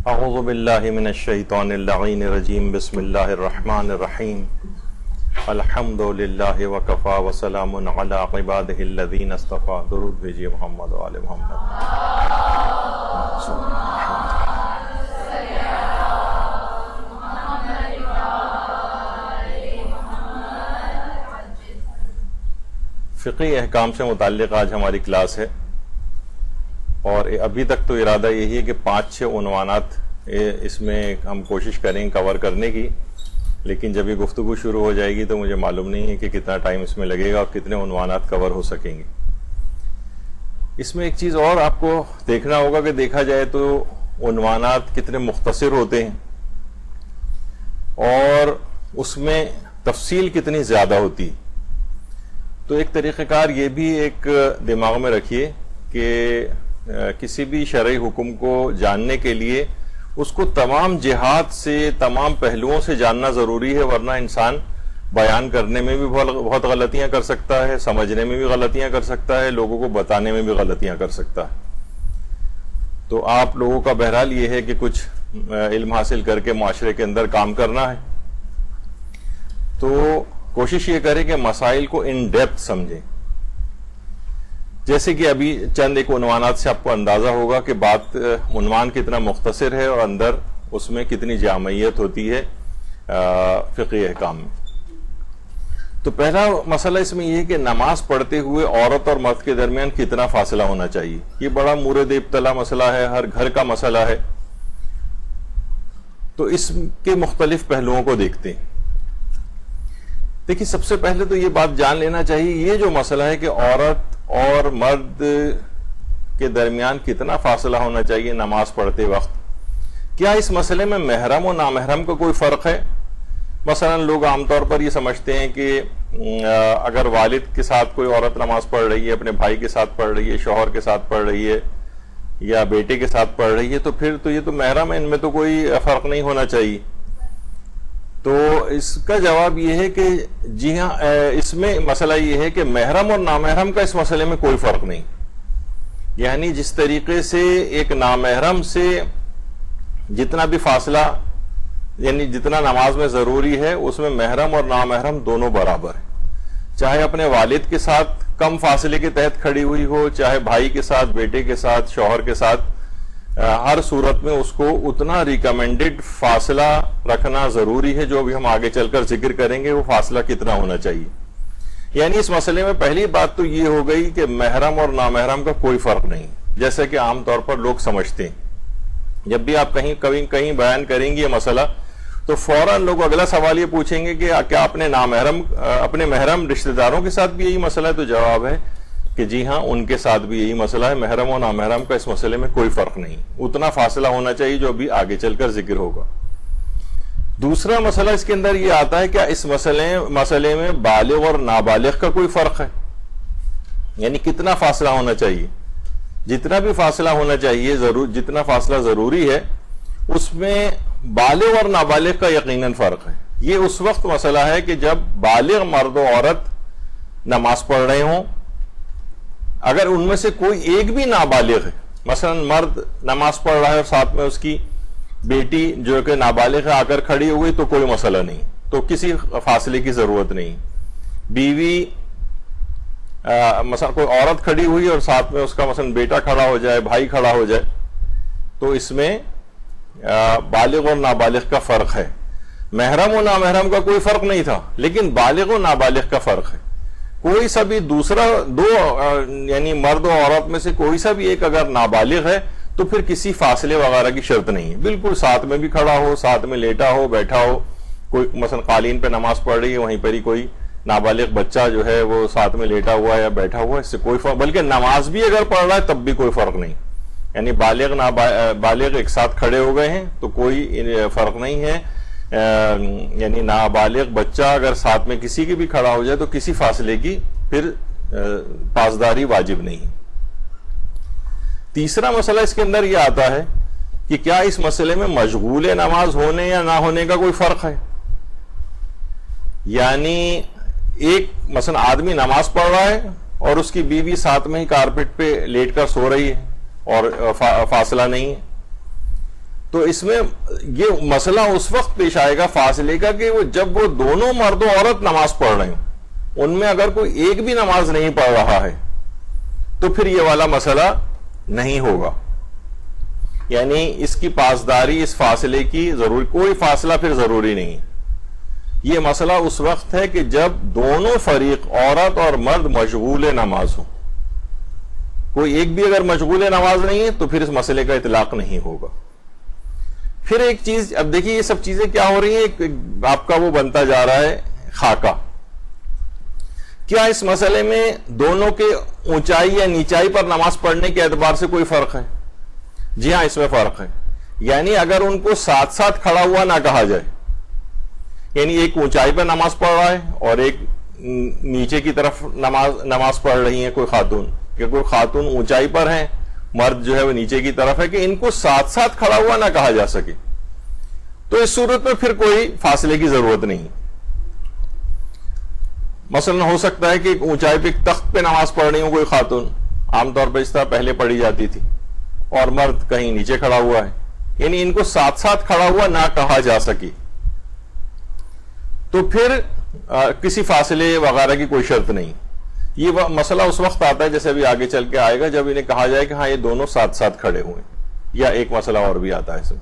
اعوذ باللہ من الشیطان اللعین الرجیم بسم اللہ الرحمن الرحیم الحمد للہ وکفا وسلام علی عبادہ الذین اصطفیٰ. درود بھیجیے محمد و آل محمد. فقہی احکام سے متعلق آج ہماری کلاس ہے، اور ابھی تک تو ارادہ یہی ہے کہ 5-6 عنوانات اس میں ہم کوشش کریں کور کرنے کی، لیکن جب یہ گفتگو شروع ہو جائے گی تو مجھے معلوم نہیں ہے کہ کتنا ٹائم اس میں لگے گا اور کتنے عنوانات کور ہو سکیں گے. اس میں ایک چیز اور آپ کو دیکھنا ہوگا کہ دیکھا جائے تو عنوانات کتنے مختصر ہوتے ہیں اور اس میں تفصیل کتنی زیادہ ہوتی ہے. تو ایک طریقہ کار یہ بھی ایک دماغ میں رکھیے کہ کسی بھی شرعی حکم کو جاننے کے لیے اس کو تمام جہات سے، تمام پہلوؤں سے جاننا ضروری ہے، ورنہ انسان بیان کرنے میں بھی بہت غلطیاں کر سکتا ہے، سمجھنے میں بھی غلطیاں کر سکتا ہے، لوگوں کو بتانے میں بھی غلطیاں کر سکتا ہے. تو آپ لوگوں کا بہرحال یہ ہے کہ کچھ علم حاصل کر کے معاشرے کے اندر کام کرنا ہے، تو کوشش یہ کریں کہ مسائل کو ان ڈیپتھ سمجھیں. جیسے کہ ابھی چند ایک عنوانات سے آپ کو اندازہ ہوگا کہ عنوان کتنا مختصر ہے اور اندر اس میں کتنی جامعیت ہوتی ہے فقہی احکام میں. تو پہلا مسئلہ اس میں یہ ہے کہ نماز پڑھتے ہوئے عورت اور مرد کے درمیان کتنا فاصلہ ہونا چاہیے. یہ بڑا مورد ابتلا مسئلہ ہے، ہر گھر کا مسئلہ ہے. تو اس کے مختلف پہلوؤں کو دیکھتے ہیں. دیکھیے، سب سے پہلے تو یہ بات جان لینا چاہیے، یہ جو مسئلہ ہے کہ عورت اور مرد کے درمیان کتنا فاصلہ ہونا چاہیے نماز پڑھتے وقت، کیا اس مسئلے میں محرم و نامحرم کا کوئی فرق ہے؟ مثلا لوگ عام طور پر یہ سمجھتے ہیں کہ اگر والد کے ساتھ کوئی عورت نماز پڑھ رہی ہے، اپنے بھائی کے ساتھ پڑھ رہی ہے، شوہر کے ساتھ پڑھ رہی ہے یا بیٹے کے ساتھ پڑھ رہی ہے، تو پھر تو یہ تو محرم ہے، ان میں تو کوئی فرق نہیں ہونا چاہیے. تو اس کا جواب یہ ہے کہ جی ہاں، اس میں مسئلہ یہ ہے کہ محرم اور نامحرم کا اس مسئلے میں کوئی فرق نہیں. یعنی جس طریقے سے ایک نامحرم سے جتنا بھی فاصلہ، یعنی جتنا نماز میں ضروری ہے، اس میں محرم اور نامحرم دونوں برابر ہیں. چاہے اپنے والد کے ساتھ کم فاصلے کے تحت کھڑی ہوئی ہو، چاہے بھائی کے ساتھ، بیٹے کے ساتھ، شوہر کے ساتھ، ہر صورت میں اس کو اتنا ریکمینڈڈ فاصلہ رکھنا ضروری ہے. جو بھی ہم آگے چل کر ذکر کریں گے وہ فاصلہ کتنا ہونا چاہیے. یعنی اس مسئلے میں پہلی بات تو یہ ہو گئی کہ محرم اور نامحرم کا کوئی فرق نہیں، جیسا کہ عام طور پر لوگ سمجھتے ہیں. جب بھی آپ کہیں بیان کریں گے یہ مسئلہ تو فوراً لوگ اگلا سوال یہ پوچھیں گے کہ کیا اپنے محرم رشتہ داروں کے ساتھ بھی یہی مسئلہ ہے؟ تو جواب ہے کہ جی ہاں، ان کے ساتھ بھی یہی مسئلہ ہے. محرم و نامحرم کا اس مسئلے میں کوئی فرق نہیں، اتنا فاصلہ ہونا چاہیے جو ابھی آگے چل کر ذکر ہوگا. دوسرا مسئلہ اس کے اندر یہ آتا ہے کیا اس مسئلے میں بالغ اور نابالغ کا کوئی فرق ہے؟ یعنی کتنا فاصلہ ہونا چاہیے. جتنا بھی فاصلہ ہونا چاہیے، جتنا فاصلہ ضروری ہے، اس میں بالغ اور نابالغ کا یقیناً فرق ہے. یہ اس وقت مسئلہ ہے کہ جب بالغ مرد و عورت نماز پڑھ رہے ہوں، اگر ان میں سے کوئی ایک بھی نابالغ ہے، مثلا مرد نماز پڑھ رہا ہے اور ساتھ میں اس کی بیٹی جو کہ نابالغ ہے آ کر کھڑی ہوئی، تو کوئی مسئلہ نہیں، تو کسی فاصلے کی ضرورت نہیں. بیوی مثلا کوئی عورت کھڑی ہوئی اور ساتھ میں اس کا مثلا بیٹا کھڑا ہو جائے، بھائی کھڑا ہو جائے، تو اس میں بالغ اور نابالغ کا فرق ہے. محرم و نامحرم کا کوئی فرق نہیں تھا، لیکن بالغ و نابالغ کا فرق ہے. کوئی سا بھی دو یعنی مرد و عورت میں سے کوئی سا بھی ایک اگر نابالغ ہے تو پھر کسی فاصلے وغیرہ کی شرط نہیں ہے. بالکل ساتھ میں بھی کھڑا ہو، ساتھ میں لیٹا ہو، بیٹھا ہو، کوئی مثلا قالین پہ نماز پڑھ رہی ہے، وہیں پر ہی کوئی نابالغ بچہ جو ہے وہ ساتھ میں لیٹا ہوا ہے یا بیٹھا ہوا ہے، اس سے کوئی فرق، بلکہ نماز بھی اگر پڑھ رہا ہے تب بھی کوئی فرق نہیں. یعنی بالغ ایک ساتھ کھڑے ہو گئے ہیں تو کوئی فرق نہیں ہے. یعنی نابالغ بچہ اگر ساتھ میں کسی کی بھی کھڑا ہو جائے تو کسی فاصلے کی پھر پاسداری واجب نہیں. تیسرا مسئلہ اس کے اندر یہ آتا ہے کہ کیا اس مسئلے میں مشغول نماز ہونے یا نہ ہونے کا کوئی فرق ہے؟ یعنی ایک مثلا آدمی نماز پڑھ رہا ہے اور اس کی بیوی ساتھ میں ہی کارپیٹ پہ لیٹ کر سو رہی ہے اور فاصلہ نہیں ہے، تو اس میں یہ مسئلہ اس وقت پیش آئے گا فاصلے کا کہ جب وہ دونوں مرد و عورت نماز پڑھ رہے ہوں، ان میں اگر کوئی ایک بھی نماز نہیں پڑھ رہا ہے تو پھر یہ والا مسئلہ نہیں ہوگا. یعنی اس کی پاسداری، اس فاصلے کی ضروری، کوئی فاصلہ پھر ضروری نہیں. یہ مسئلہ اس وقت ہے کہ جب دونوں فریق عورت اور مرد مشغول نماز ہوں. کوئی ایک بھی اگر مشغول نماز نہیں ہے تو پھر اس مسئلے کا اطلاق نہیں ہوگا. پھر ایک چیز، اب دیکھیے یہ سب چیزیں کیا ہو رہی ہیں، آپ کا وہ بنتا جا رہا ہے خاکہ. کیا اس مسئلے میں دونوں کے اونچائی یا نیچائی پر نماز پڑھنے کے اعتبار سے کوئی فرق ہے؟ جی ہاں، اس میں فرق ہے. یعنی اگر ان کو ساتھ ساتھ کھڑا ہوا نہ کہا جائے، یعنی ایک اونچائی پر نماز پڑھ رہا ہے اور ایک نیچے کی طرف نماز پڑھ رہی ہے کوئی خاتون، کہ کوئی خاتون اونچائی پر ہے، مرد جو ہے وہ نیچے کی طرف ہے، کہ ان کو ساتھ ساتھ کھڑا ہوا نہ کہا جا سکے، تو اس صورت میں پھر کوئی فاصلے کی ضرورت نہیں. مثلا ہو سکتا ہے کہ ایک اونچائی پہ ایک تخت پہ نماز پڑھ رہی ہوں کوئی خاتون، عام طور پہ اس طرح پہلے پڑھی جاتی تھی، اور مرد کہیں نیچے کھڑا ہوا ہے، یعنی ان کو ساتھ ساتھ کھڑا ہوا نہ کہا جا سکے، تو پھر کسی فاصلے وغیرہ کی کوئی شرط نہیں. یہ مسئلہ اس وقت آتا ہے جیسے ابھی آگے چل کے آئے گا جب انہیں کہا جائے کہ ہاں یہ دونوں ساتھ ساتھ کھڑے ہوئے، یا ایک مسئلہ اور بھی آتا ہے اس میں.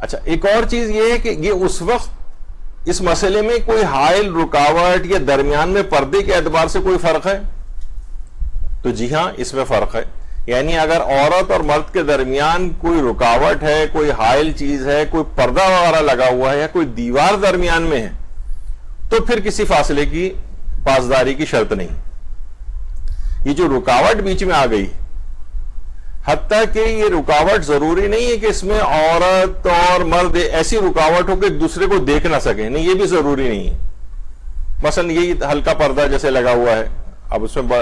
اچھا، ایک اور چیز یہ ہے کہ یہ اس وقت اس مسئلے میں کوئی حائل، رکاوٹ یا درمیان میں پردے کے اعتبار سے کوئی فرق ہے؟ تو جی ہاں، اس میں فرق ہے. یعنی اگر عورت اور مرد کے درمیان کوئی رکاوٹ ہے، کوئی حائل چیز ہے، کوئی پردہ وغیرہ لگا ہوا ہے، یا کوئی دیوار درمیان میں ہے، تو پھر کسی فاصلے کی پاسداری کی شرط نہیں. یہ جو رکاوٹ بیچ میں آ گئی، حتیٰ کہ یہ رکاوٹ ضروری نہیں ہے کہ اس میں عورت اور مرد ایسی رکاوٹ ہو کہ ایک دوسرے کو دیکھ نہ سکیں، نہیں، یہ بھی ضروری نہیں ہے. مثلا یہی ہلکا پردہ جیسے لگا ہوا ہے، اب اس میں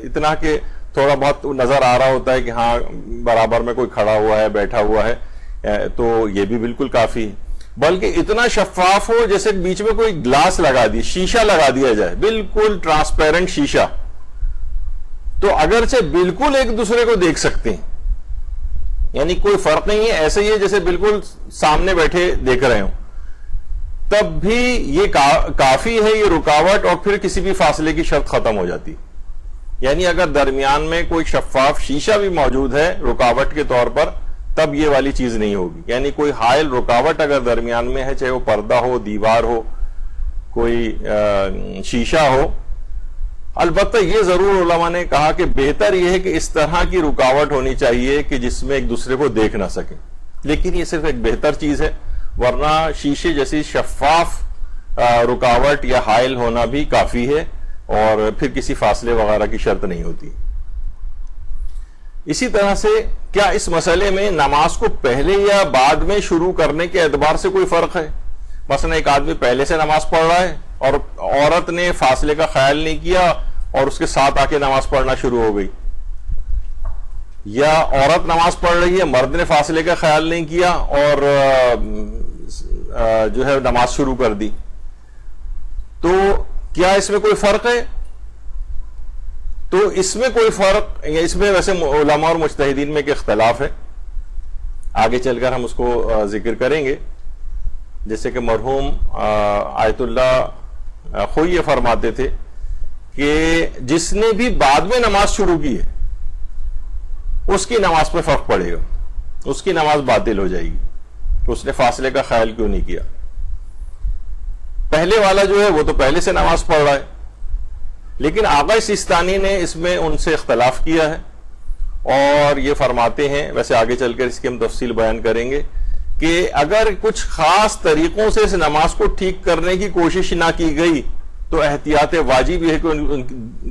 اتنا کہ تھوڑا بہت نظر آ رہا ہوتا ہے کہ ہاں برابر میں کوئی کھڑا ہوا ہے، بیٹھا ہوا ہے، تو یہ بھی بالکل کافی ہے. بلکہ اتنا شفاف ہو جیسے بیچ میں کوئی گلاس لگا دی، شیشہ لگا دیا جائے، بالکل ٹرانسپیرنٹ شیشہ، تو اگرچہ بالکل ایک دوسرے کو دیکھ سکتے ہیں، یعنی کوئی فرق نہیں ہے، ایسے ہی ہے جیسے بالکل سامنے بیٹھے دیکھ رہے ہوں، تب بھی یہ کافی ہے یہ رکاوٹ، اور پھر کسی بھی فاصلے کی شرط ختم ہو جاتی. یعنی اگر درمیان میں کوئی شفاف شیشہ بھی موجود ہے رکاوٹ کے طور پر، تب یہ والی چیز نہیں ہوگی. یعنی کوئی حائل رکاوٹ اگر درمیان میں ہے، چاہے وہ پردہ ہو، دیوار ہو، کوئی شیشہ ہو. البتہ یہ ضرور علماء نے کہا کہ بہتر یہ ہے کہ اس طرح کی رکاوٹ ہونی چاہیے کہ جس میں ایک دوسرے کو دیکھ نہ سکیں، لیکن یہ صرف ایک بہتر چیز ہے، ورنہ شیشے جیسی شفاف رکاوٹ یا حائل ہونا بھی کافی ہے، اور پھر کسی فاصلے وغیرہ کی شرط نہیں ہوتی. اسی طرح سے کیا اس مسئلے میں نماز کو پہلے یا بعد میں شروع کرنے کے اعتبار سے کوئی فرق ہے؟ مثلا ایک آدمی پہلے سے نماز پڑھ رہا ہے اور عورت نے فاصلے کا خیال نہیں کیا اور اس کے ساتھ آ کے نماز پڑھنا شروع ہو گئی، یا عورت نماز پڑھ رہی ہے، مرد نے فاصلے کا خیال نہیں کیا اور جو ہے نماز شروع کر دی، تو کیا اس میں کوئی فرق ہے؟ تو اس میں کوئی فرق، یا اس میں ویسے علماء اور مجتہدین میں ایک اختلاف ہے، آگے چل کر ہم اس کو ذکر کریں گے. جیسے کہ مرحوم آیت اللہ خوئی یہ فرماتے تھے کہ جس نے بھی بعد میں نماز شروع کی ہے اس کی نماز پہ فرق پڑے گا، اس کی نماز باطل ہو جائے گی، اس نے فاصلے کا خیال کیوں نہیں کیا. پہلے والا جو ہے وہ تو پہلے سے نماز پڑھ رہا ہے، لیکن آقا سیستانی نے اس میں ان سے اختلاف کیا ہے، اور یہ فرماتے ہیں، ویسے آگے چل کر اس کی ہم تفصیل بیان کریں گے، کہ اگر کچھ خاص طریقوں سے اس نماز کو ٹھیک کرنے کی کوشش نہ کی گئی تو احتیاط واجب ہے کہ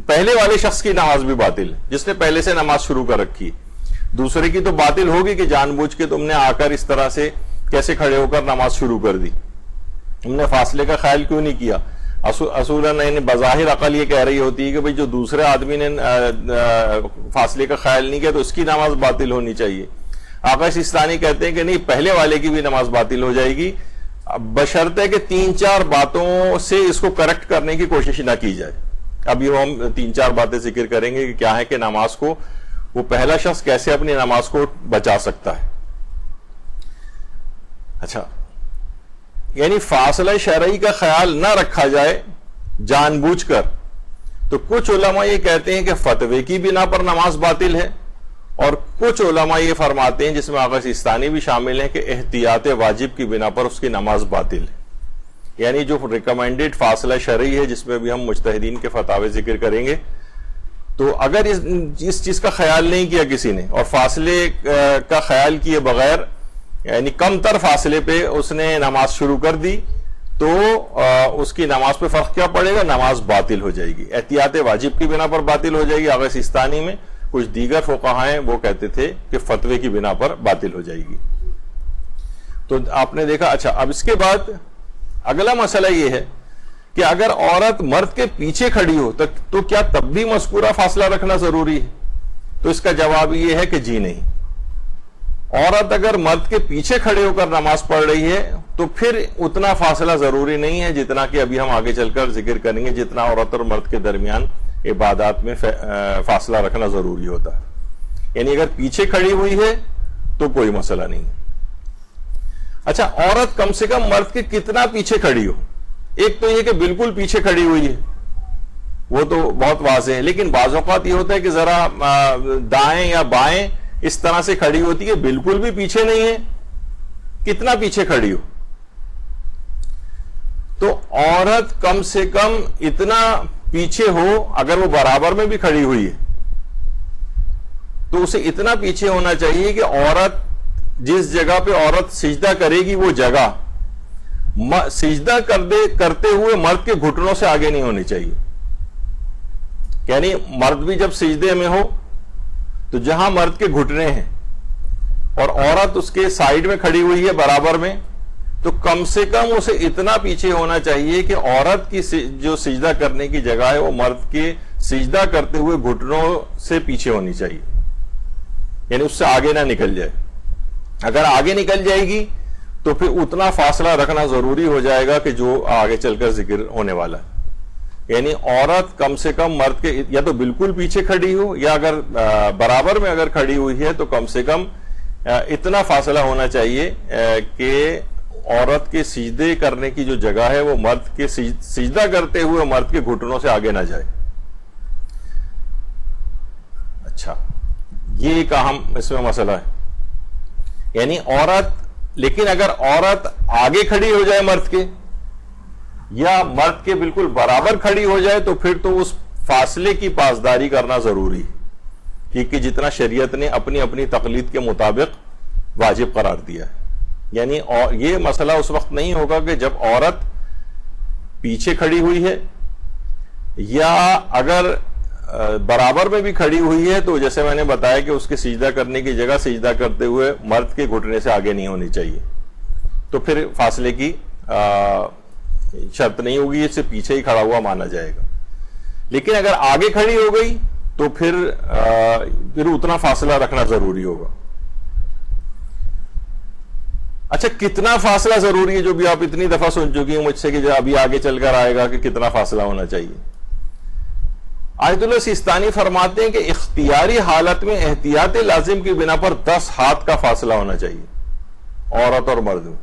پہلے والے شخص کی نماز بھی باطل ہے، جس نے پہلے سے نماز شروع کر رکھی. دوسرے کی تو باطل ہوگی کہ جان بوجھ کے تم نے آ کر اس طرح سے کیسے کھڑے ہو کر نماز شروع کر دی، تم نے فاصلے کا خیال کیوں نہیں کیا. اصولاً بظاہر عقل یہ کہہ رہی ہوتی ہے کہ بھئی جو دوسرے آدمی نے فاصلے کا خیال نہیں کیا تو اس کی نماز باطل ہونی چاہیے. آقا سیستانی کہتے ہیں کہ نہیں، پہلے والے کی بھی نماز باطل ہو جائے گی، بشرطے کہ 3-4 باتوں سے اس کو کریکٹ کرنے کی کوشش نہ کی جائے. اب یہ ہم 3-4 باتیں ذکر کریں گے کہ کیا ہے کہ نماز کو وہ پہلا شخص کیسے اپنی نماز کو بچا سکتا ہے. اچھا، یعنی فاصلہ شرعی کا خیال نہ رکھا جائے جان بوجھ کر، تو کچھ علماء یہ کہتے ہیں کہ فتوے کی بنا پر نماز باطل ہے، اور کچھ علماء یہ فرماتے ہیں، جس میں آغا سیستانی بھی شامل ہیں، کہ احتیاط واجب کی بنا پر اس کی نماز باطل ہے۔ یعنی جو ریکمینڈڈ فاصلہ شرعی ہے، جس میں بھی ہم مجتہدین کے فتاوے ذکر کریں گے، تو اگر اس چیز کا خیال نہیں کیا کسی نے، اور فاصلے کا خیال کیے بغیر یعنی کم تر فاصلے پہ اس نے نماز شروع کر دی، تو اس کی نماز پہ فرق کیا پڑے گا؟ نماز باطل ہو جائے گی، احتیاط واجب کی بنا پر باطل ہو جائے گی آغا سیستانی میں، کچھ دیگر فقہاء ہیں وہ کہتے تھے کہ فتوے کی بنا پر باطل ہو جائے گی۔ تو آپ نے دیکھا۔ اچھا، اب اس کے بعد اگلا مسئلہ یہ ہے کہ اگر عورت مرد کے پیچھے کھڑی ہو تو کیا تب بھی مذکورہ فاصلہ رکھنا ضروری ہے؟ تو اس کا جواب یہ ہے کہ جی نہیں۔ عورت اگر مرد کے پیچھے کھڑے ہو کر نماز پڑھ رہی ہے تو پھر اتنا فاصلہ ضروری نہیں ہے جتنا کہ ابھی ہم آگے چل کر ذکر کریں گے، جتنا عورت اور مرد کے درمیان عبادات میں فاصلہ رکھنا ضروری ہوتا ہے۔ یعنی اگر پیچھے کھڑی ہوئی ہے تو کوئی مسئلہ نہیں۔ اچھا، عورت کم سے کم مرد کے کتنا پیچھے کھڑی ہو؟ ایک تو یہ کہ بالکل پیچھے کھڑی ہوئی ہے، وہ تو بہت واضح ہے، لیکن بعض اوقات یہ ہوتا ہے کہ ذرا دائیں یا بائیں اس طرح سے کھڑی ہوتی ہے، بالکل بھی پیچھے نہیں ہے، کتنا پیچھے کھڑی ہو؟ تو عورت کم سے کم اتنا پیچھے ہو، اگر وہ برابر میں بھی کھڑی ہوئی ہے تو اسے اتنا پیچھے ہونا چاہیے کہ عورت جس جگہ پہ عورت سجدہ کرے گی وہ جگہ سجدہ کرتے ہوئے مرد کے گھٹنوں سے آگے نہیں ہونی چاہیے۔ یعنی مرد بھی جب سجدے میں ہو تو جہاں مرد کے گھٹنے ہیں اور عورت اس کے سائیڈ میں کھڑی ہوئی ہے برابر میں، تو کم سے کم اسے اتنا پیچھے ہونا چاہیے کہ عورت کی جو سجدہ کرنے کی جگہ ہے وہ مرد کے سجدہ کرتے ہوئے گھٹنوں سے پیچھے ہونی چاہیے، یعنی اس سے آگے نہ نکل جائے۔ اگر آگے نکل جائے گی تو پھر اتنا فاصلہ رکھنا ضروری ہو جائے گا کہ جو آگے چل کر ذکر ہونے والا ہے۔ یعنی عورت کم سے کم مرد کے یا تو بالکل پیچھے کھڑی ہو، یا اگر برابر میں اگر کھڑی ہوئی ہے تو کم سے کم اتنا فاصلہ ہونا چاہیے کہ عورت کے سجدے کرنے کی جو جگہ ہے وہ مرد کے سجدہ کرتے ہوئے مرد کے گھٹنوں سے آگے نہ جائے۔ اچھا، یہ ایک اہم اس میں مسئلہ ہے۔ یعنی لیکن اگر عورت آگے کھڑی ہو جائے مرد کے، یا مرد کے بالکل برابر کھڑی ہو جائے، تو پھر تو اس فاصلے کی پاسداری کرنا ضروری ہے، کیونکہ جتنا شریعت نے اپنی اپنی تقلید کے مطابق واجب قرار دیا ہے۔ یعنی یہ مسئلہ اس وقت نہیں ہوگا کہ جب عورت پیچھے کھڑی ہوئی ہے، یا اگر برابر میں بھی کھڑی ہوئی ہے تو جیسے میں نے بتایا کہ اس کے سجدہ کرنے کی جگہ سجدہ کرتے ہوئے مرد کے گھٹنے سے آگے نہیں ہونی چاہیے، تو پھر فاصلے کی شرط نہیں ہوگی، اس سے پیچھے ہی کھڑا ہوا مانا جائے گا۔ لیکن اگر آگے کھڑی ہو گئی تو پھر اتنا فاصلہ رکھنا ضروری ہوگا۔ اچھا، کتنا فاصلہ ضروری ہے، جو بھی آپ اتنی دفعہ سن چکی ہیں مجھ سے کہ جو ابھی آگے چل کر آئے گا کہ کتنا فاصلہ ہونا چاہیے۔ آیت اللہ سیستانی فرماتے ہیں کہ اختیاری حالت میں احتیاط لازم کی بنا پر 10 ہاتھ کا فاصلہ ہونا چاہیے عورت اور مرد میں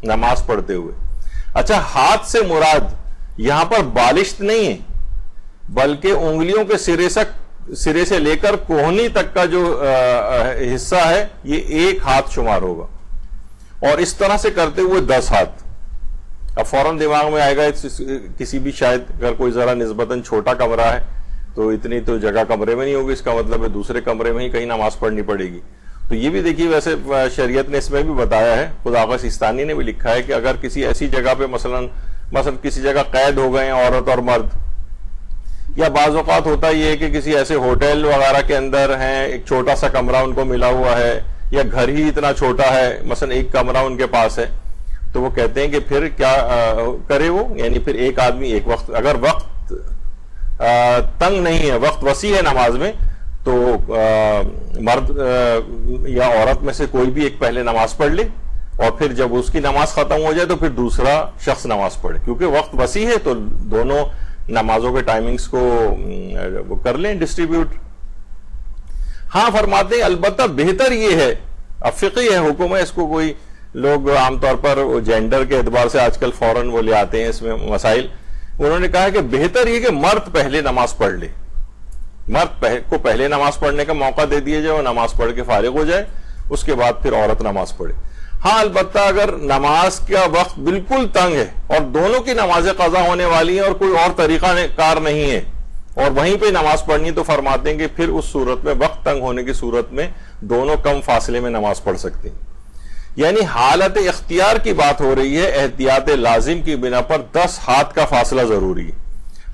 نماز پڑھتے ہوئے۔ اچھا، ہاتھ سے مراد یہاں پر بالشت نہیں ہے، بلکہ انگلیوں کے سرے سے لے کر کوہنی تک کا جو حصہ ہے یہ ایک ہاتھ شمار ہوگا، اور اس طرح سے کرتے ہوئے 10 ہاتھ۔ اب فوراً دماغ میں آئے گا کسی بھی شاید اگر کوئی ذرا نسبتاً چھوٹا کمرہ ہے تو اتنی تو جگہ کمرے میں نہیں ہوگی، اس کا مطلب ہے دوسرے کمرے میں ہی کہیں نماز پڑھنی پڑے گی۔ تو یہ بھی دیکھیے، ویسے شریعت نے اس میں بھی بتایا ہے، خود آغا سیستانی نے بھی لکھا ہے کہ اگر کسی ایسی جگہ پہ مثلا کسی جگہ قید ہو گئے ہیں عورت اور مرد، یا بعض اوقات ہوتا یہ ہے کہ کسی ایسے ہوٹل وغیرہ کے اندر ہیں، ایک چھوٹا سا کمرہ ان کو ملا ہوا ہے، یا گھر ہی اتنا چھوٹا ہے، مثلا ایک کمرہ ان کے پاس ہے، تو وہ کہتے ہیں کہ پھر کیا کرے وہ، یعنی پھر ایک آدمی ایک وقت، اگر وقت تنگ نہیں ہے، وقت وسیع ہے نماز میں، تو مرد یا عورت میں سے کوئی بھی ایک پہلے نماز پڑھ لے، اور پھر جب اس کی نماز ختم ہو جائے تو پھر دوسرا شخص نماز پڑھے، کیونکہ وقت وسیع ہے تو دونوں نمازوں کے ٹائمنگز کو وہ کر لیں ڈسٹریبیوٹ۔ ہاں فرماتے ہیں البتہ بہتر یہ ہے، اب فقہی ہے، حکم ہے، اس کو کوئی لوگ عام طور پر جینڈر کے اعتبار سے آج کل فوراً وہ لے آتے ہیں اس میں مسائل. انہوں نے کہا کہ بہتر یہ کہ مرد پہلے نماز پڑھ لے, مرد کو پہلے نماز پڑھنے کا موقع دے دیا جائے, وہ نماز پڑھ کے فارغ ہو جائے, اس کے بعد پھر عورت نماز پڑھے. ہاں البتہ اگر نماز کا وقت بالکل تنگ ہے اور دونوں کی نمازیں قضا ہونے والی ہیں اور کوئی اور طریقہ کار نہیں ہے اور وہیں پہ نماز پڑھنی, تو فرماتے ہیں کہ پھر اس صورت میں, وقت تنگ ہونے کی صورت میں, دونوں کم فاصلے میں نماز پڑھ سکتے ہیں. یعنی حالت اختیار کی بات ہو رہی ہے, احتیاط لازم کی بنا پر 10 ہاتھ کا فاصلہ ضروری ہے.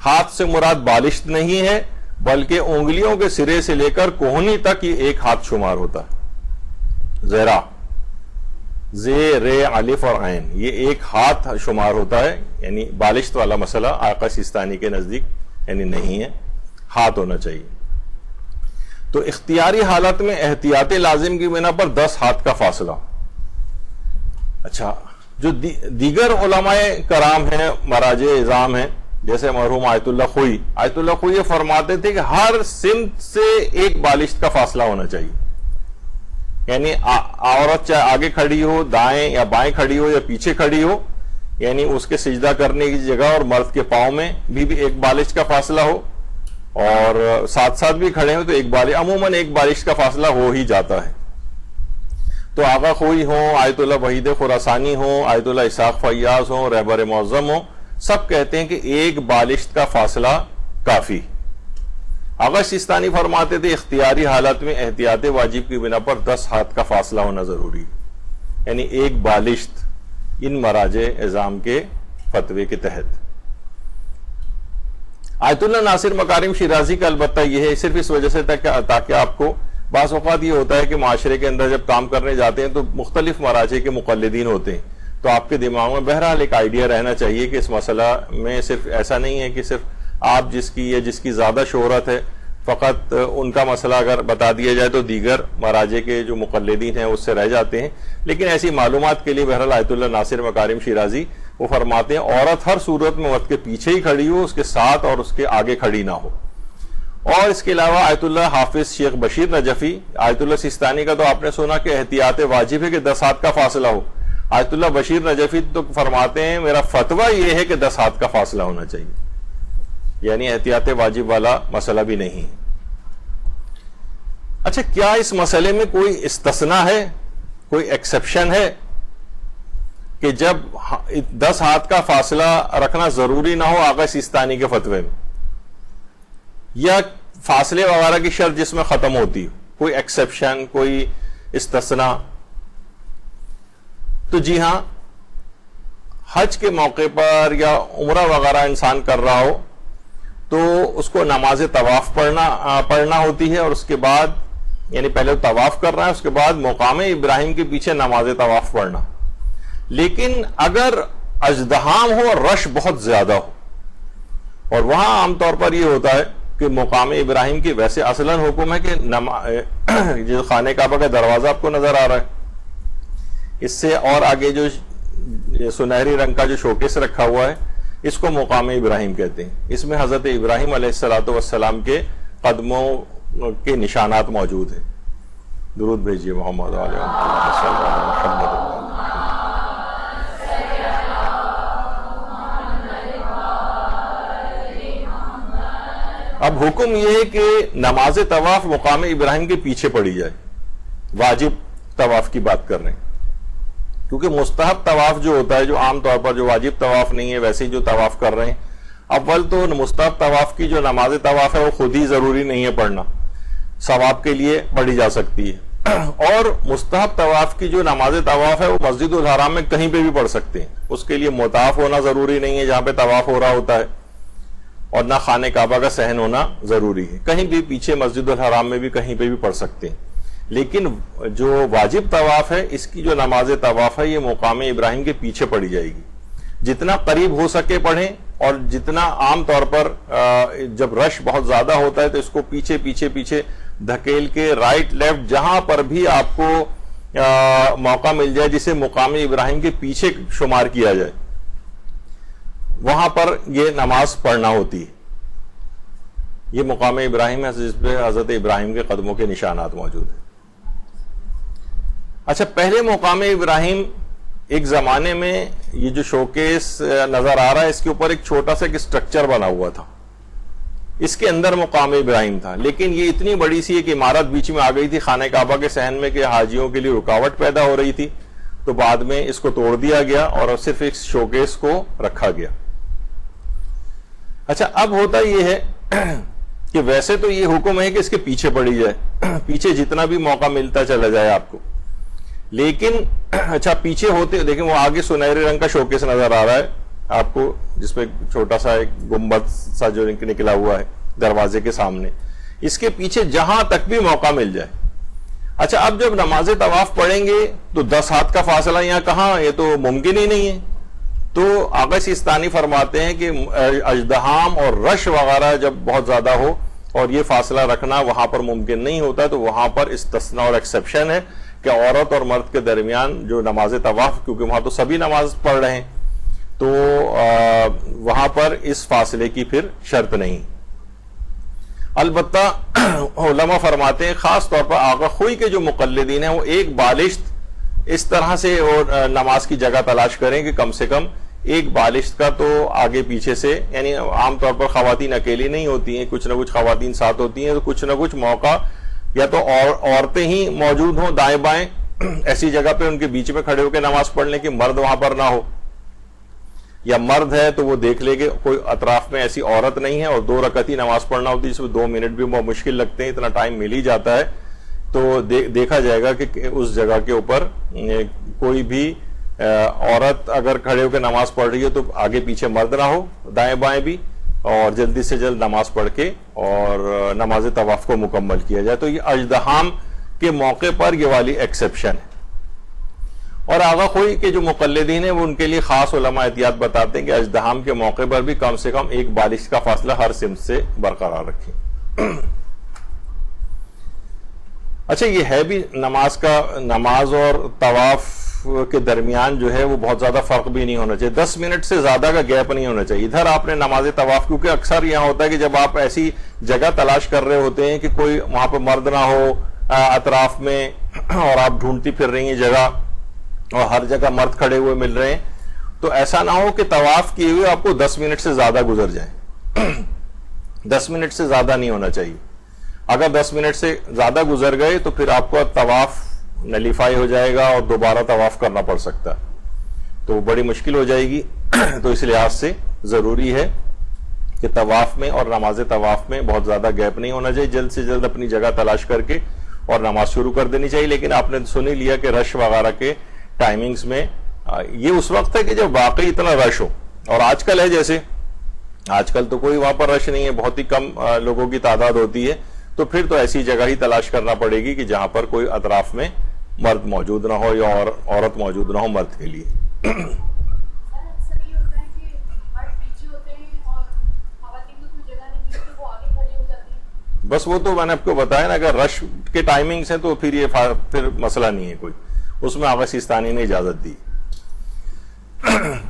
ہاتھ سے مراد بالشت نہیں ہے بلکہ انگلیوں کے سرے سے لے کر کوہنی تک یہ ایک ہاتھ شمار ہوتا ہے. ذرا زے رے الف اور عین یہ ایک ہاتھ شمار ہوتا ہے. یعنی بالشت والا مسئلہ آقا سیستانی کے نزدیک یعنی نہیں ہے, ہاتھ ہونا چاہیے. تو اختیاری حالت میں احتیاط لازم کی بنا پر 10 ہاتھ کا فاصلہ. اچھا, جو دیگر علماء کرام ہیں, مراجع اعظام ہیں, جیسے مرحوم آیت اللہ خوئی یہ فرماتے تھے کہ ہر سمت سے ایک بالشت کا فاصلہ ہونا چاہیے. یعنی عورت چاہے آگے کھڑی ہو, دائیں یا بائیں کھڑی ہو یا پیچھے کھڑی ہو, یعنی اس کے سجدہ کرنے کی جگہ اور مرد کے پاؤں میں بھی ایک بالشت کا فاصلہ ہو, اور ساتھ ساتھ بھی کھڑے ہو تو عموماً ایک بالشت کا فاصلہ ہو ہی جاتا ہے. تو آغا خوئی ہوں, آیت اللہ وحید خراسانی ہوں, آیت اللہ اسحاق فیاض ہوں, رہبر معظم ہوں, سب کہتے ہیں کہ ایک بالشت کا فاصلہ کافی. آغا سیستانی فرماتے تھے اختیاری حالت میں احتیاط واجب کی بنا پر 10 ہاتھ کا فاصلہ ہونا ضروری, یعنی ایک بالشت ان مراجع اعظام کے فتوے کے تحت. آیت اللہ ناصر مکارم شیرازی کا البتہ یہ ہے, صرف اس وجہ سے تاکہ آپ کو بعض اوقات یہ ہوتا ہے کہ معاشرے کے اندر جب کام کرنے جاتے ہیں تو مختلف مراجع کے مقلدین ہوتے ہیں, تو آپ کے دماغ میں بہرحال ایک آئیڈیا رہنا چاہیے کہ اس مسئلہ میں صرف ایسا نہیں ہے کہ صرف آپ جس کی زیادہ شہرت ہے فقط ان کا مسئلہ اگر بتا دیا جائے تو دیگر مراجع کے جو مقلدین ہیں اس سے رہ جاتے ہیں. لیکن ایسی معلومات کے لیے بہرحال آیت اللہ ناصر مکارم شیرازی وہ فرماتے ہیں عورت ہر صورت میں مرد کے پیچھے ہی کھڑی ہو, اس کے ساتھ اور اس کے آگے کھڑی نہ ہو. اور اس کے علاوہ آیت اللہ حافظ شیخ بشیر نجفی, آیت اللہ سیستانی کا تو آپ نے سنا کہ احتیاط واجب ہے کہ 10 ہاتھ کا فاصلہ ہو. آیت اللہ بشیر نجفی تو فرماتے ہیں میرا فتویٰ یہ ہے کہ 10 ہاتھ کا فاصلہ ہونا چاہیے, یعنی احتیاط واجب والا مسئلہ بھی نہیں. اچھا, کیا اس مسئلے میں کوئی استثناء ہے, کوئی ایکسپشن ہے کہ جب 10 ہاتھ کا فاصلہ رکھنا ضروری نہ ہو آقا سیستانی کے فتوے میں, یا فاصلے وغیرہ کی شرط جس میں ختم ہوتی ہو, کوئی ایکسپشن, کوئی استثناء؟ تو جی ہاں, حج کے موقع پر یا عمرہ وغیرہ انسان کر رہا ہو تو اس کو نماز طواف پڑھنا ہوتی ہے, اور اس کے بعد یعنی پہلے طواف کر رہا ہے, اس کے بعد مقام ابراہیم کے پیچھے نماز طواف پڑھنا. لیکن اگر ازدحام ہو اور رش بہت زیادہ ہو, اور وہاں عام طور پر یہ ہوتا ہے کہ مقام ابراہیم کی ویسے اصلاً حکم ہے کہ جو خانہ کعبہ کا دروازہ آپ کو نظر آ رہا ہے, اس سے اور آگے جو سنہری رنگ کا جو شوکیس رکھا ہوا ہے اس کو مقام ابراہیم کہتے ہیں. اس میں حضرت ابراہیم علیہ السلام کے قدموں کے نشانات موجود ہیں. درود بھیجیے محمد علیہ محمد. اب حکم یہ ہے کہ نماز طواف مقام ابراہیم کے پیچھے پڑھی جائے. واجب طواف کی بات کر رہے ہیں, کیونکہ مستحب طواف جو ہوتا ہے, جو عام طور پر جو واجب طواف نہیں ہے ویسے ہی جو طواف کر رہے ہیں, اول تو مستحب طواف کی جو نماز طواف ہے وہ خود ہی ضروری نہیں ہے پڑھنا, ثواب کے لیے پڑھی جا سکتی ہے. اور مستحب طواف کی جو نماز طواف ہے وہ مسجد الحرام میں کہیں پہ بھی پڑھ سکتے ہیں, اس کے لیے مطاف ہونا ضروری نہیں ہے جہاں پہ طواف ہو رہا ہوتا ہے, اور نہ خانہ کعبہ کا صحن ہونا ضروری ہے. کہیں بھی پیچھے مسجد الحرام میں بھی کہیں پہ بھی پڑھ سکتے ہیں. لیکن جو واجب طواف ہے اس کی جو نماز طواف ہے یہ مقام ابراہیم کے پیچھے پڑھی جائے گی. جتنا قریب ہو سکے پڑھیں, اور جتنا عام طور پر جب رش بہت زیادہ ہوتا ہے تو اس کو پیچھے پیچھے پیچھے دھکیل کے رائٹ لیفٹ جہاں پر بھی آپ کو موقع مل جائے جسے مقام ابراہیم کے پیچھے شمار کیا جائے وہاں پر یہ نماز پڑھنا ہوتی ہے. یہ مقام ابراہیم ہے جس پہ حضرت ابراہیم کے قدموں کے نشانات موجود ہیں. اچھا, پہلے مقام ابراہیم ایک زمانے میں یہ جو شوکیس نظر آ رہا ہے اس کے اوپر ایک چھوٹا سا ایک اسٹرکچر بنا ہوا تھا, اس کے اندر مقام ابراہیم تھا, لیکن یہ اتنی بڑی سی ایک عمارت بیچ میں آ گئی تھی خانہ کعبہ کے صحن میں کہ حاجیوں کے لیے رکاوٹ پیدا ہو رہی تھی, تو بعد میں اس کو توڑ دیا گیا اور صرف ایک شوکیس کو رکھا گیا. اچھا, اب ہوتا یہ ہے کہ ویسے تو یہ حکم ہے کہ اس کے پیچھے پڑی جائے, پیچھے جتنا بھی موقع ملتا چلا جائے آپ کو, لیکن اچھا پیچھے ہوتے دیکھیں وہ آگے سنہرے رنگ کا شوکیس نظر آ رہا ہے آپ کو, جس پہ چھوٹا سا ایک گنبد سا جو نکلا ہوا ہے دروازے کے سامنے, اس کے پیچھے جہاں تک بھی موقع مل جائے. اچھا, اب جب نماز طواف پڑھیں گے تو 10 ہاتھ کا فاصلہ یہاں کہاں, یہ تو ممکن ہی نہیں ہے. تو آقا سیستانی فرماتے ہیں کہ اژدہام اور رش وغیرہ جب بہت زیادہ ہو اور یہ فاصلہ رکھنا وہاں پر ممکن نہیں ہوتا, تو وہاں پر استثناء اور ایکسیپشن ہے کہ عورت اور مرد کے درمیان جو نماز طواف, کیونکہ وہاں تو سبھی نماز پڑھ رہے ہیں, تو وہاں پر اس فاصلے کی پھر شرط نہیں. البتہ علماء فرماتے ہیں خاص طور پر آقا خوئی کے جو مقلدین ہیں وہ ایک بالشت اس طرح سے نماز کی جگہ تلاش کریں کہ کم سے کم ایک بالشت کا تو آگے پیچھے سے, یعنی عام طور پر خواتین اکیلی نہیں ہوتی ہیں, کچھ نہ کچھ خواتین ساتھ ہوتی ہیں, تو کچھ نہ کچھ موقع یا تو عورتیں ہی موجود ہوں دائیں بائیں ایسی جگہ پہ ان کے بیچ میں کھڑے ہو کے نماز پڑھنے کی, مرد وہاں پر نہ ہو, یا مرد ہے تو وہ دیکھ لے کہ کوئی اطراف میں ایسی عورت نہیں ہے اور 2 رکعت ہی نماز پڑھنا ہوتی ہے, جس میں 2 منٹ بھی بہت مشکل لگتے ہیں, اتنا ٹائم مل ہی جاتا ہے, تو دیکھا جائے گا کہ اس جگہ کے اوپر کوئی بھی عورت اگر کھڑے ہو کے نماز پڑھ رہی ہے تو آگے پیچھے مرد نہ ہو دائیں بائیں بھی, اور جلدی سے جلد نماز پڑھ کے اور نماز طواف کو مکمل کیا جائے. تو یہ اژدہام کے موقع پر یہ والی ایکسیپشن ہے. اور آغا خوئی کے جو مقلدین ہیں وہ ان کے لیے خاص علماء احتیاط بتاتے ہیں کہ اژدہام کے موقع پر بھی کم سے کم ایک بالش کا فاصلہ ہر سمت سے برقرار رکھیں. اچھا, یہ ہے بھی نماز اور طواف کے درمیان جو ہے وہ بہت زیادہ فرق بھی نہیں ہونا چاہیے, 10 منٹ سے زیادہ کا گیپ نہیں ہونا چاہیے. ادھر آپ نے نماز طواف, کیونکہ اکثر یہاں ہوتا ہے کہ جب آپ ایسی جگہ تلاش کر رہے ہوتے ہیں کہ کوئی وہاں پہ مرد نہ ہو اطراف میں, اور آپ ڈھونڈتی پھر رہی ہیں جگہ اور ہر جگہ مرد کھڑے ہوئے مل رہے ہیں, تو ایسا نہ ہو کہ طواف کیے ہوئے آپ کو 10 منٹ سے زیادہ گزر جائیں. 10 منٹ سے زیادہ نہیں ہونا چاہیے. اگر 10 منٹ سے زیادہ گزر گئے تو پھر آپ کو طواف نلیفائی ہو جائے گا اور دوبارہ طواف کرنا پڑ سکتا ہے, تو بڑی مشکل ہو جائے گی. تو اس لحاظ سے ضروری ہے کہ طواف میں اور نماز طواف میں بہت زیادہ گیپ نہیں ہونا چاہیے, جلد سے جلد اپنی جگہ تلاش کر کے اور نماز شروع کر دینی چاہیے. لیکن آپ نے سن ہی لیا کہ رش وغیرہ کے ٹائمنگز میں یہ اس وقت ہے کہ جب واقعی اتنا رش ہو, اور آج کل ہے جیسے آج کل تو کوئی وہاں پر رش نہیں ہے, بہت ہی کم لوگوں کی تعداد ہوتی ہے, تو پھر تو ایسی جگہ ہی تلاش کرنا پڑے گی کہ جہاں پر کوئی اطراف میں مرد موجود نہ ہو یا عورت موجود نہ ہو مرد کے لیے. بس وہ تو میں نے آپ کو بتایا نا, اگر رش کے ٹائمنگز ہیں تو پھر یہ پھر مسئلہ نہیں ہے کوئی, اس میں آغا سیستانی نے اجازت دی.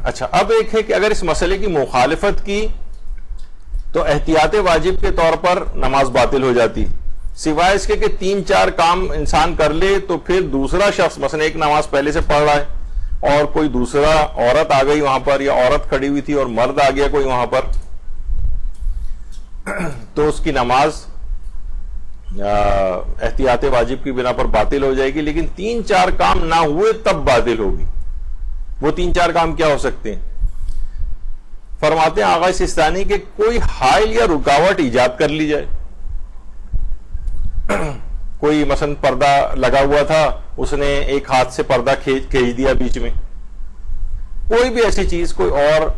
اچھا, اب ایک ہے کہ اگر اس مسئلے کی مخالفت کی تو احتیاط واجب کے طور پر نماز باطل ہو جاتی, سوائے اس کے کہ 3-4 کام انسان کر لے تو پھر دوسرا شخص مثلا ایک نماز پہلے سے پڑھ رہا ہے اور کوئی دوسرا عورت آ گئی وہاں پر, یا عورت کھڑی ہوئی تھی اور مرد آ گیا کوئی وہاں پر, تو اس کی نماز احتیاط واجب کی بنا پر باطل ہو جائے گی. لیکن 3-4 کام نہ ہوئے تب باطل ہوگی. وہ 3-4 کام کیا ہو سکتے ہیں؟ فرماتے ہیں آغا سیستانی کہ کوئی حائل یا رکاوٹ ایجاد کر لی جائے. کوئی مثلا پردہ لگا ہوا تھا, اس نے ایک ہاتھ سے پردہ کھینچ دیا بیچ میں, کوئی بھی ایسی چیز, کوئی اور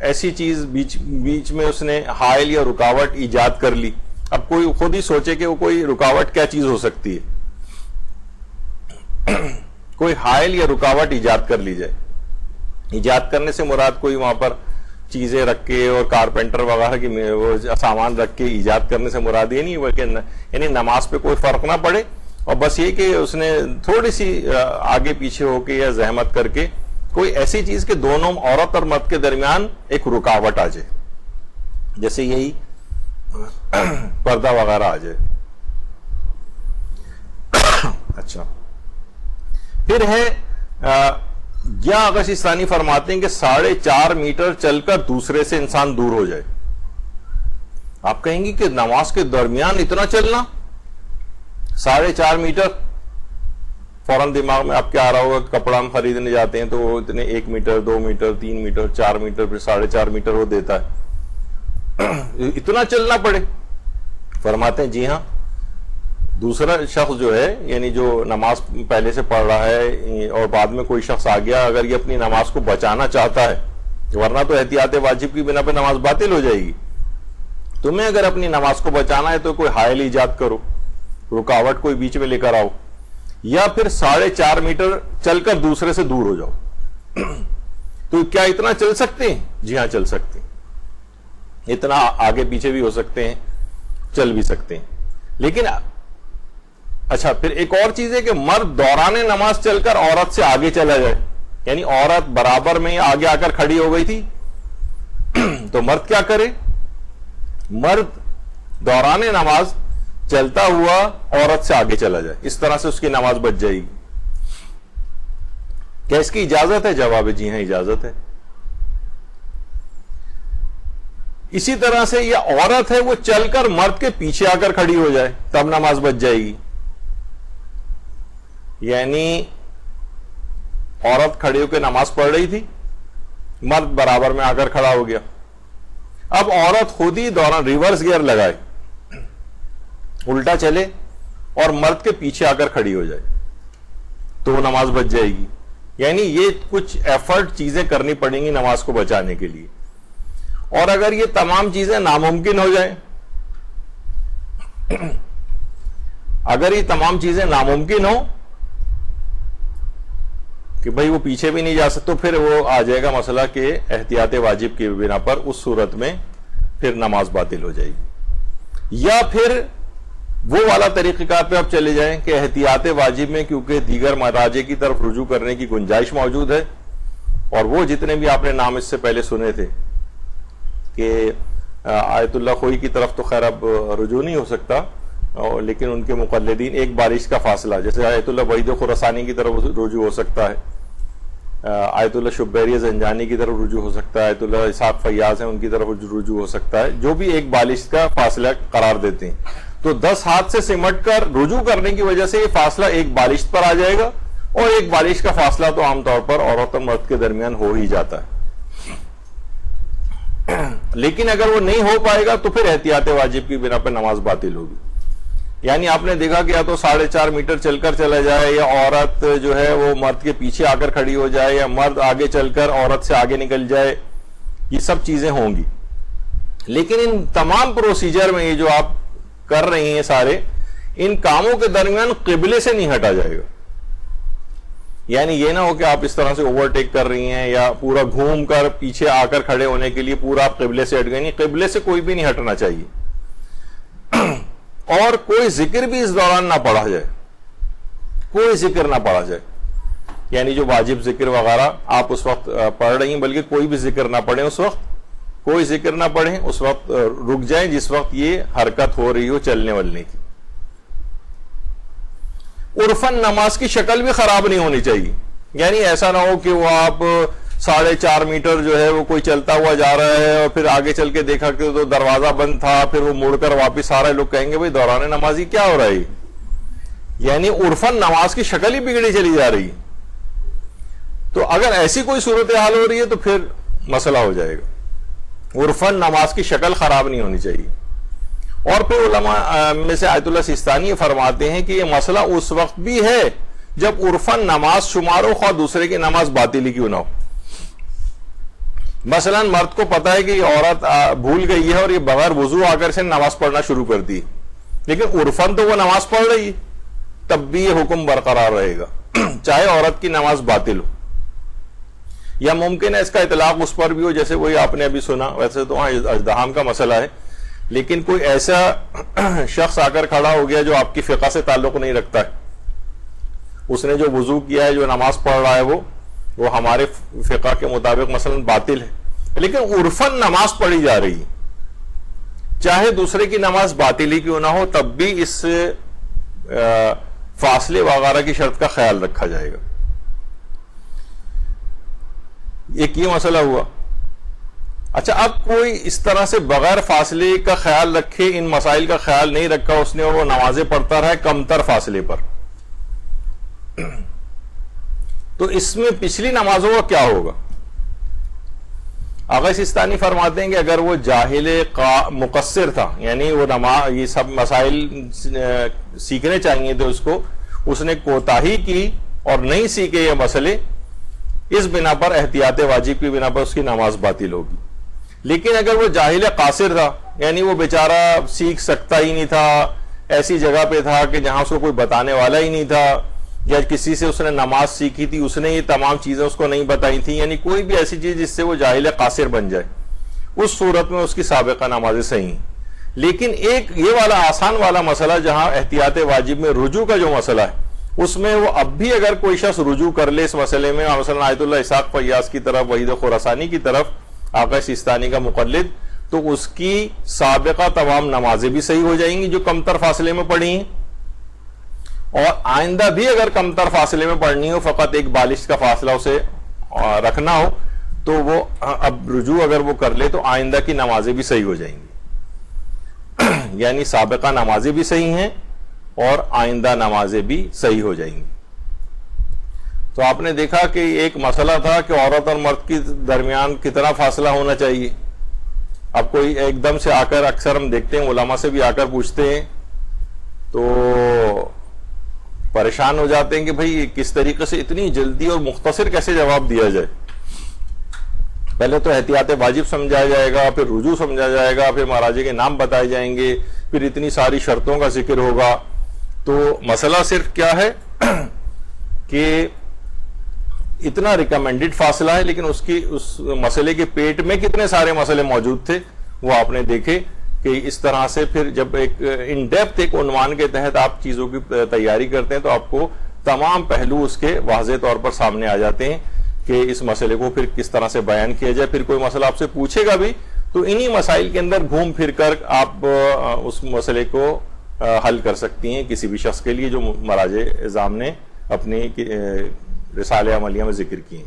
ایسی چیز بیچ میں اس نے حائل یا رکاوٹ ایجاد کر لی. اب کوئی خود ہی سوچے کہ وہ کوئی رکاوٹ کیا چیز ہو سکتی ہے. کوئی حائل یا رکاوٹ ایجاد کر لی جائے. ایجاد کرنے سے مراد کوئی وہاں پر چیزیں رکھ کے اور کارپینٹر وغیرہ کی وہ سامان رکھ کے ایجاد کرنے سے مراد یہ نہیں بلکہ یعنی نماز پہ کوئی فرق نہ پڑے, اور بس یہ کہ اس نے تھوڑی سی آگے پیچھے ہو کے یا زحمت کر کے کوئی ایسی چیز کہ دونوں عورت اور مرد کے درمیان ایک رکاوٹ آ جائے, جیسے یہی پردہ وغیرہ آ جائے. اچھا, پھر ہے یا آغا سیستانی فرماتے ہیں کہ 4.5 میٹر چل کر دوسرے سے انسان دور ہو جائے. آپ کہیں گی کہ نماز کے درمیان اتنا چلنا 4.5 میٹر؟ فوراً دماغ میں آپ کیا آ رہا ہوگا؟ کپڑا ہم خریدنے جاتے ہیں تو وہ اتنے 1 میٹر 2 میٹر 3 میٹر 4 میٹر پھر 4.5 میٹر وہ دیتا ہے. اتنا چلنا پڑے؟ فرماتے ہیں جی ہاں، دوسرا شخص جو ہے یعنی جو نماز پہلے سے پڑھ رہا ہے اور بعد میں کوئی شخص آ گیا، اگر یہ اپنی نماز کو بچانا چاہتا ہے، ورنہ تو احتیاط واجب کی بنا پہ نماز باطل ہو جائے گی. تمہیں اگر اپنی نماز کو بچانا ہے تو کوئی حائل ایجاد کرو، رکاوٹ کوئی بیچ میں لے کر آؤ، یا پھر 4.5 میٹر چل کر دوسرے سے دور ہو جاؤ. تو کیا اتنا چل سکتے ہیں؟ جی ہاں چل سکتے ہیں. اتنا آگے پیچھے بھی ہو سکتے ہیں، چل بھی سکتے ہیں. لیکن اچھا پھر ایک اور چیز ہے کہ مرد دوران نماز چل کر عورت سے آگے چلا جائے. یعنی عورت برابر میں آگے آ کر کھڑی ہو گئی تھی تو مرد کیا کرے؟ مرد دوران نماز چلتا ہوا عورت سے آگے چلا جائے. اس طرح سے اس کی نماز بچ جائے گی. کیا اس کی اجازت ہے؟ جواب جی ہاں اجازت ہے. اسی طرح سے یہ عورت ہے وہ چل کر مرد کے پیچھے آ کر کھڑی ہو جائے تب نماز بچ جائے گی. یعنی عورت کھڑی ہو کے نماز پڑھ رہی تھی، مرد برابر میں آ کر کھڑا ہو گیا. اب عورت خود ہی دوران ریورس گیئر لگائے، الٹا چلے اور مرد کے پیچھے آ کر کھڑی ہو جائے تو وہ نماز بچ جائے گی. یعنی یہ کچھ ایفرٹ چیزیں کرنی پڑیں گی نماز کو بچانے کے لیے. اور اگر یہ تمام چیزیں ناممکن ہو جائیں، اگر یہ تمام چیزیں ناممکن ہو کہ بھئی وہ پیچھے بھی نہیں جا سکتے، تو پھر وہ آ جائے گا مسئلہ کہ احتیاط واجب کی بنا پر اس صورت میں پھر نماز باطل ہو جائے گی. یا پھر وہ والا طریقہ کار پہ آپ چلے جائیں کہ احتیاط واجب میں کیونکہ دیگر مراجع کی طرف رجوع کرنے کی گنجائش موجود ہے، اور وہ جتنے بھی آپ نے نام اس سے پہلے سنے تھے کہ آیت اللہ خوئی کی طرف تو خیر اب رجوع نہیں ہو سکتا، لیکن ان کے مقلدین ایک بارش کا فاصلہ، جیسے آیت اللہ وحید خراسانی کی طرف رجوع ہو سکتا ہے، آیت اللہ شبیری زنجانی کی طرف رجوع ہو سکتا ہے، آیت اللہ اسحاق فیاض ہیں ان کی طرف رجوع ہو سکتا ہے، جو بھی ایک بالش کا فاصلہ قرار دیتے ہیں. تو 10 ہاتھ سے سمٹ کر رجوع کرنے کی وجہ سے یہ فاصلہ ایک بالش پر آ جائے گا، اور ایک بالش کا فاصلہ تو عام طور پر عورت اور مرد کے درمیان ہو ہی جاتا ہے. لیکن اگر وہ نہیں ہو پائے گا تو پھر احتیاط واجب کی بنا پر نماز باطل ہوگی. یعنی آپ نے دیکھا کہ یا تو 4.5 میٹر چل کر چلا جائے، یا عورت جو ہے وہ مرد کے پیچھے آ کر کھڑی ہو جائے، یا مرد آگے چل کر عورت سے آگے نکل جائے، یہ سب چیزیں ہوں گی. لیکن ان تمام پروسیجر میں یہ جو آپ کر رہی ہیں سارے، ان کاموں کے درمیان قبلے سے نہیں ہٹا جائے گا. یعنی یہ نہ ہو کہ آپ اس طرح سے اوورٹیک کر رہی ہیں یا پورا گھوم کر پیچھے آ کر کھڑے ہونے کے لیے پورا آپ قبلے سے ہٹ گئے. نہیں، قبلے سے کوئی بھی نہیں ہٹنا چاہیے. اور کوئی ذکر بھی اس دوران نہ پڑھا جائے، کوئی ذکر نہ پڑھا جائے. یعنی جو واجب ذکر وغیرہ آپ اس وقت پڑھ رہی ہیں، بلکہ کوئی بھی ذکر نہ پڑھیں اس وقت، کوئی ذکر نہ پڑھیں اس وقت. رک جائیں جس وقت یہ حرکت ہو رہی ہو چلنے والنے کی. عرفاً نماز کی شکل بھی خراب نہیں ہونی چاہیے. یعنی ایسا نہ ہو کہ وہ آپ 4.5 میٹر جو ہے وہ کوئی چلتا ہوا جا رہا ہے اور پھر آگے چل کے دیکھا کہ تو دروازہ بند تھا، پھر وہ مڑ کر واپس آ رہے، لوگ کہیں گے بھئی دوران نمازی کیا ہو رہا ہے. یعنی عرفاً نماز کی شکل ہی بگڑی چلی جا رہی. تو اگر ایسی کوئی صورتحال ہو رہی ہے تو پھر مسئلہ ہو جائے گا. عرفاً نماز کی شکل خراب نہیں ہونی چاہیے. اور پھر علماء میں سے آیت اللہ سیستانی فرماتے ہیں کہ یہ مسئلہ اس وقت بھی ہے جب عرفاً نماز شمار ہو، خواہ دوسرے کی نماز باطلی کیوں نہ ہو. مثلا مرد کو پتا ہے کہ یہ عورت بھول گئی ہے اور یہ بغیر وضو آ کر سے نماز پڑھنا شروع کر دی، لیکن عرفاً تو وہ نماز پڑھ رہی ہے، تب بھی یہ حکم برقرار رہے گا چاہے عورت کی نماز باطل ہو. یا ممکن ہے اس کا اطلاق اس پر بھی ہو، جیسے وہی آپ نے ابھی سنا، ویسے تو وہاں ازدحام کا مسئلہ ہے، لیکن کوئی ایسا شخص آ کر کھڑا ہو گیا جو آپ کی فقہ سے تعلق نہیں رکھتا ہے، اس نے جو وضو کیا ہے، جو نماز پڑھ رہا ہے وہ ہمارے فقہ کے مطابق مثلا باطل ہے، لیکن عرفاً نماز پڑھی جا رہی ہے، چاہے دوسرے کی نماز باطل ہی کیوں نہ ہو، تب بھی اس فاصلے وغیرہ کی شرط کا خیال رکھا جائے گا. ایک یہ مسئلہ ہوا. اچھا اب کوئی اس طرح سے بغیر فاصلے کا خیال رکھے ان مسائل کا خیال نہیں رکھا اس نے اور وہ نمازیں پڑھتا رہا کم تر فاصلے پر, تو اس میں پچھلی نمازوں کا کیا ہوگا؟ آغا سستانی فرماتے ہیں کہ اگر وہ جاہل مقصر تھا, یعنی وہ یہ سب مسائل سیکھنے چاہیے تھے اس نے کوتاہی کی اور نہیں سیکھے یہ مسئلے, اس بنا پر احتیاط واجب کی بنا پر اس کی نماز باطل ہوگی. لیکن اگر وہ جاہل قاصر تھا, یعنی وہ بیچارہ سیکھ سکتا ہی نہیں تھا, ایسی جگہ پہ تھا کہ جہاں اس کو کوئی بتانے والا ہی نہیں تھا, یا کسی سے اس نے نماز سیکھی تھی اس نے یہ تمام چیزیں اس کو نہیں بتائی تھی, یعنی کوئی بھی ایسی چیز جس سے وہ جاہل قاصر بن جائے, اس صورت میں اس کی سابقہ نمازیں صحیح ہیں. لیکن ایک یہ والا آسان والا مسئلہ جہاں احتیاط واجب میں رجوع کا جو مسئلہ ہے, اس میں وہ اب بھی اگر کوئی شخص رجوع کر لے اس مسئلے میں, مثلا آیت اللہ اسحاق فیاض کی طرف, وحید خراسانی کی طرف, آقا سیستانی کا مقلد, تو اس کی سابقہ تمام نمازیں بھی صحیح ہو جائیں گی جو کمتر فاصلے میں پڑھی ہیں, اور آئندہ بھی اگر کمتر فاصلے میں پڑھنی ہو, فقط ایک بالشت کا فاصلہ اسے رکھنا ہو, تو وہ اب رجوع اگر وہ کر لے تو آئندہ کی نمازیں بھی صحیح ہو جائیں گی. یعنی سابقہ نمازیں بھی صحیح ہیں اور آئندہ نمازیں بھی صحیح ہو جائیں گی. تو آپ نے دیکھا کہ ایک مسئلہ تھا کہ عورت اور مرد کے درمیان کتنا فاصلہ ہونا چاہیے. اب کوئی ایک دم سے آ کر, اکثر ہم دیکھتے ہیں علماء سے بھی آ کر پوچھتے ہیں تو پریشان ہو جاتے ہیں کہ بھئی کس طریقے سے اتنی جلدی اور مختصر کیسے جواب دیا جائے. پہلے تو احتیاط واجب سمجھایا جائے گا, پھر رجوع سمجھا جائے گا, پھر مراجع کے نام بتائے جائیں گے, پھر اتنی ساری شرطوں کا ذکر ہوگا. تو مسئلہ صرف کیا ہے کہ اتنا ریکمینڈڈ فاصلہ ہے, لیکن اس مسئلے کے پیٹ میں کتنے سارے مسئلے موجود تھے وہ آپ نے دیکھے. کہ اس طرح سے پھر جب ایک ان ڈیپتھ ایک عنوان کے تحت آپ چیزوں کی تیاری کرتے ہیں تو آپ کو تمام پہلو اس کے واضح طور پر سامنے آ جاتے ہیں کہ اس مسئلے کو پھر کس طرح سے بیان کیا جائے. پھر کوئی مسئلہ آپ سے پوچھے گا بھی تو انہی مسائل کے اندر گھوم پھر کر آپ اس مسئلے کو حل کر سکتی ہیں کسی بھی شخص کے لیے جو مراجع اعظام نے اپنی رسالہ عملیہ میں ذکر کی ہیں.